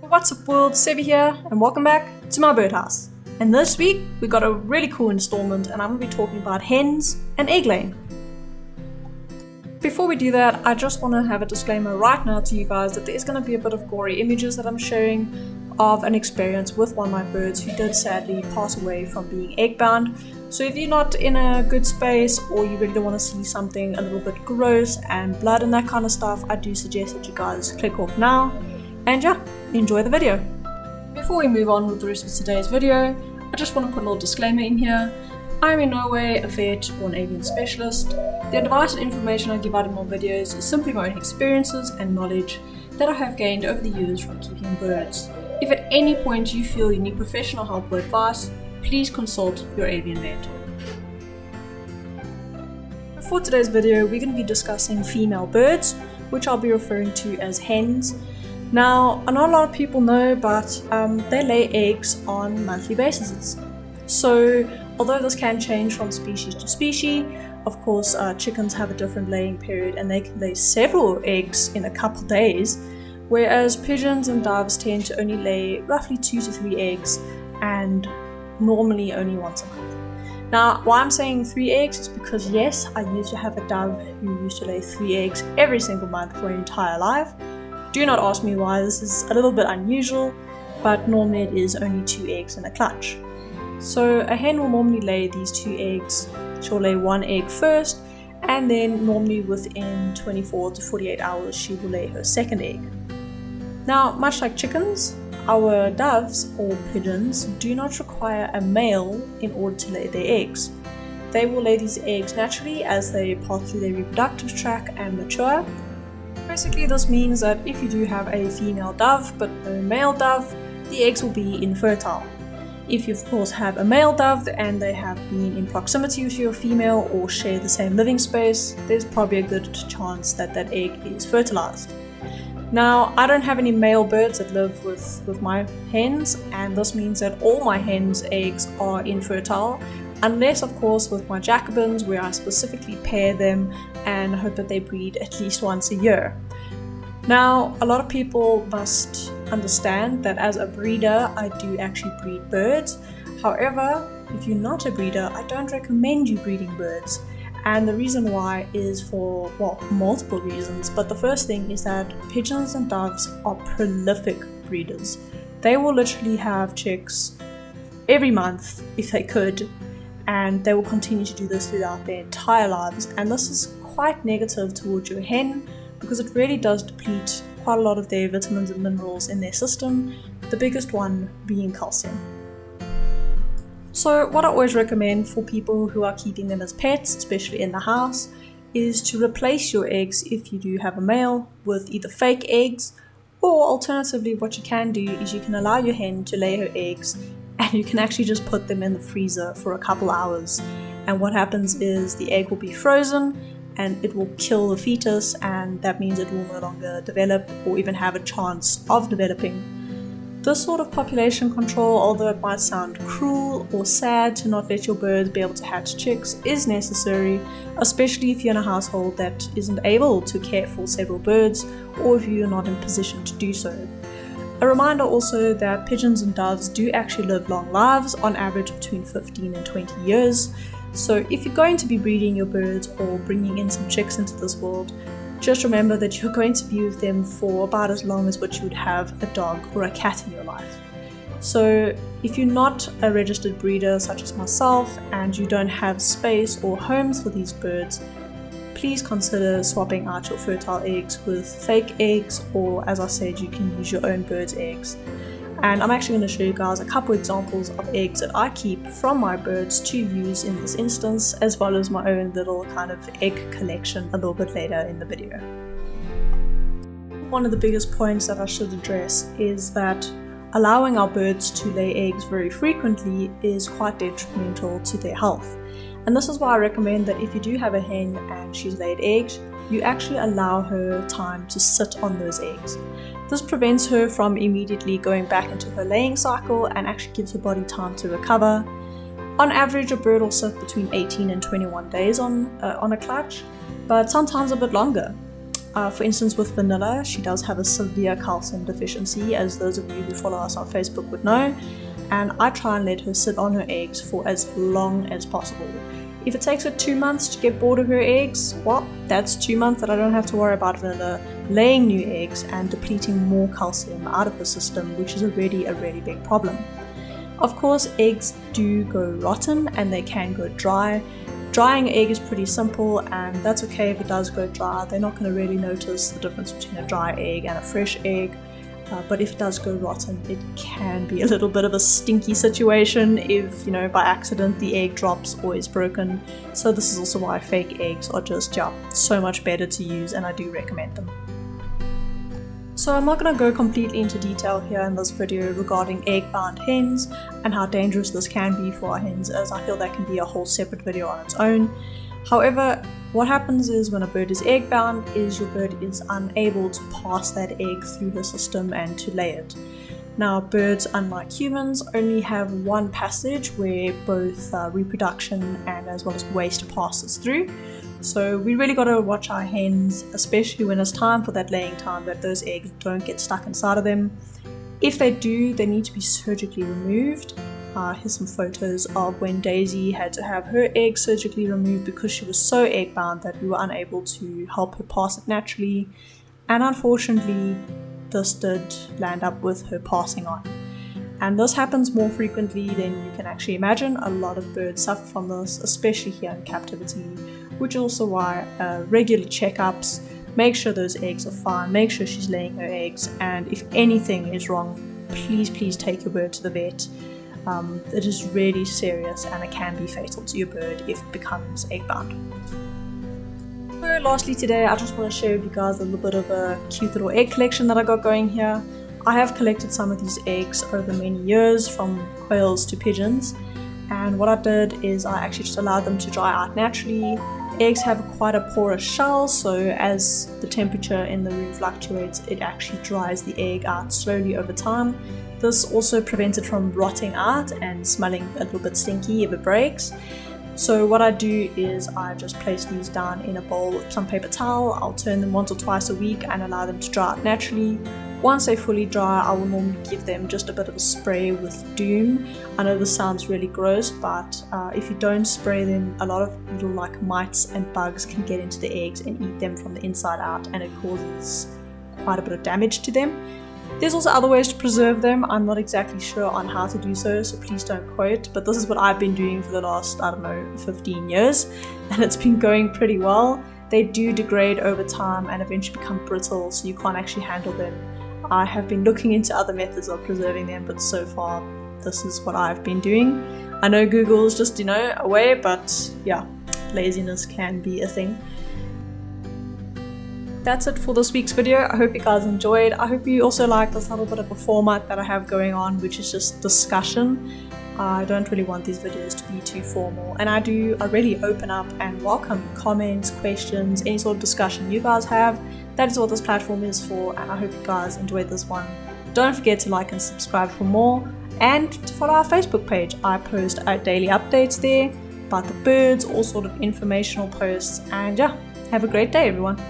What's up world, Sevi here, and welcome back to my birdhouse. And this week, we got a really cool installment, and I'm going to be talking about hens and egg laying. Before we do that, I just want to have a disclaimer right now to you guys that there's going to be a bit of gory images that I'm sharing of an experience with one of my birds who did sadly pass away from being egg bound. So if you're not in a good space or you really don't want to see something a little bit gross and blood and that kind of stuff, I do suggest that you guys click off now. And yeah, enjoy the video. Before we move on with the rest of today's video, I just want to put a little disclaimer in here. I am in no way a vet or an avian specialist. The advice and information I give out in my videos is simply my own experiences and knowledge that I have gained over the years from keeping birds. If at any point you feel you need professional help or advice, please consult your avian vet. For today's video, we're going to be discussing female birds, which I'll be referring to as hens. Now, I know a lot of people know, but they lay eggs on monthly basis. So, although this can change from species to species, of course, chickens have a different laying period and they can lay several eggs in a couple days, whereas pigeons and doves tend to only lay roughly 2 to 3 eggs and normally only once a month. Now, why I'm saying 3 eggs is because yes, I used to have a dove who used to lay 3 eggs every single month for her entire life. Do not ask me why, this is a little bit unusual, but normally it is only 2 eggs in a clutch. So a hen will normally lay these 2 eggs. She'll lay 1 egg first, and then normally within 24 to 48 hours she will lay her second egg. Now, much like chickens, our doves or pigeons do not require a male in order to lay their eggs. They will lay these eggs naturally as they pass through their reproductive tract and mature. Basically, this means that if you do have a female dove but no male dove, the eggs will be infertile. If you of course have a male dove and they have been in proximity to your female or share the same living space, there's probably a good chance that that egg is fertilized. Now, I don't have any male birds that live with my hens, and this means that all my hens' eggs are infertile, unless of course with my Jacobins, where I specifically pair them and hope that they breed at least once a year. Now, a lot of people must understand that as a breeder, I do actually breed birds. However, if you're not a breeder, I don't recommend you breeding birds. And the reason why is for, well, multiple reasons. But the first thing is that pigeons and doves are prolific breeders. They will literally have chicks every month if they could, and they will continue to do this throughout their entire lives. And this is quite negative towards your hen because it really does deplete quite a lot of their vitamins and minerals in their system, the biggest one being calcium. So what I always recommend for people who are keeping them as pets, especially in the house, is to replace your eggs if you do have a male with either fake eggs, or alternatively what you can do is you can allow your hen to lay her eggs and you can actually just put them in the freezer for a couple hours. And what happens is the egg will be frozen and it will kill the fetus, and that means it will no longer develop or even have a chance of developing. This sort of population control, although it might sound cruel or sad to not let your birds be able to hatch chicks, is necessary, especially if you're in a household that isn't able to care for several birds or if you're not in position to do so. A reminder also that pigeons and doves do actually live long lives, on average between 15 and 20 years. So if you're going to be breeding your birds or bringing in some chicks into this world, just remember that you're going to be with them for about as long as what you would have a dog or a cat in your life. So if you're not a registered breeder such as myself and you don't have space or homes for these birds, please consider swapping out your fertile eggs with fake eggs, or as I said, you can use your own bird's eggs. And I'm actually going to show you guys a couple examples of eggs that I keep from my birds to use in this instance, as well as my own little kind of egg collection a little bit later in the video. One of the biggest points that I should address is that allowing our birds to lay eggs very frequently is quite detrimental to their health. And this is why I recommend that if you do have a hen and she's laid eggs, you actually allow her time to sit on those eggs. This prevents her from immediately going back into her laying cycle and actually gives her body time to recover. On average, a bird will sit between 18 and 21 days on a clutch, but sometimes a bit longer. For instance, with vanilla, she does have a severe calcium deficiency, as those of you who follow us on Facebook would know, and I try and let her sit on her eggs for as long as possible. If it takes her 2 months to get bored of her eggs, well, that's 2 months that I don't have to worry about vanilla laying new eggs and depleting more calcium out of her system, which is already a really big problem. Of course, eggs do go rotten and they can go dry. Drying an egg is pretty simple, and that's okay if it does go dry. They're not going to really notice the difference between a dry egg and a fresh egg. But if it does go rotten, it can be a little bit of a stinky situation if, by accident the egg drops or is broken. So this is also why fake eggs are just, so much better to use, and I do recommend them. So I'm not going to go completely into detail here in this video regarding egg-bound hens and how dangerous this can be for our hens, as I feel that can be a whole separate video on its own. However, what happens is when a bird is egg-bound is your bird is unable to pass that egg through her system and to lay it. Now, birds, unlike humans, only have one passage where both reproduction and as well as waste passes through. So we really got to watch our hens, especially when it's time for that laying time, that those eggs don't get stuck inside of them. If they do, they need to be surgically removed. Here's some photos of when Daisy had to have her egg surgically removed because she was so egg bound that we were unable to help her pass it naturally. And unfortunately, this did land up with her passing on. And this happens more frequently than you can actually imagine. A lot of birds suffer from this, especially here in captivity, which is also why regular checkups, make sure those eggs are fine, make sure she's laying her eggs, and if anything is wrong, please take your bird to the vet. It is really serious and it can be fatal to your bird if it becomes egg bound. So lastly today, I just want to share with you guys a little bit of a cute little egg collection that I got going here. I have collected some of these eggs over many years, from quails to pigeons, and what I did is I actually just allowed them to dry out naturally. Eggs have quite a porous shell, so as the temperature in the room fluctuates, it actually dries the egg out slowly over time. This also prevents it from rotting out and smelling a little bit stinky if it breaks. So what I do is I just place these down in a bowl with some paper towel. I'll turn them once or twice a week and allow them to dry out naturally. Once they fully dry, I will normally give them just a bit of a spray with Doom. I know this sounds really gross, but if you don't spray them, a lot of little mites and bugs can get into the eggs and eat them from the inside out, and it causes quite a bit of damage to them. There's also other ways to preserve them. I'm not exactly sure on how to do so please don't quote, but this is what I've been doing for the last, 15 years, and it's been going pretty well. They do degrade over time and eventually become brittle, so you can't actually handle them. I have been looking into other methods of preserving them, but so far this is what I've been doing. I know Google is just, a way, but yeah, laziness can be a thing. That's it for this week's video. I hope you guys enjoyed. I hope you also like this little bit of a format that I have going on, which is just discussion. I don't really want these videos to be too formal, and I really open up and welcome comments, questions, any sort of discussion you guys have. That is what this platform is for, and I hope you guys enjoyed this one. Don't forget to like and subscribe for more, and to follow our Facebook page. I post daily updates there about the birds, all sort of informational posts, and yeah, have a great day everyone.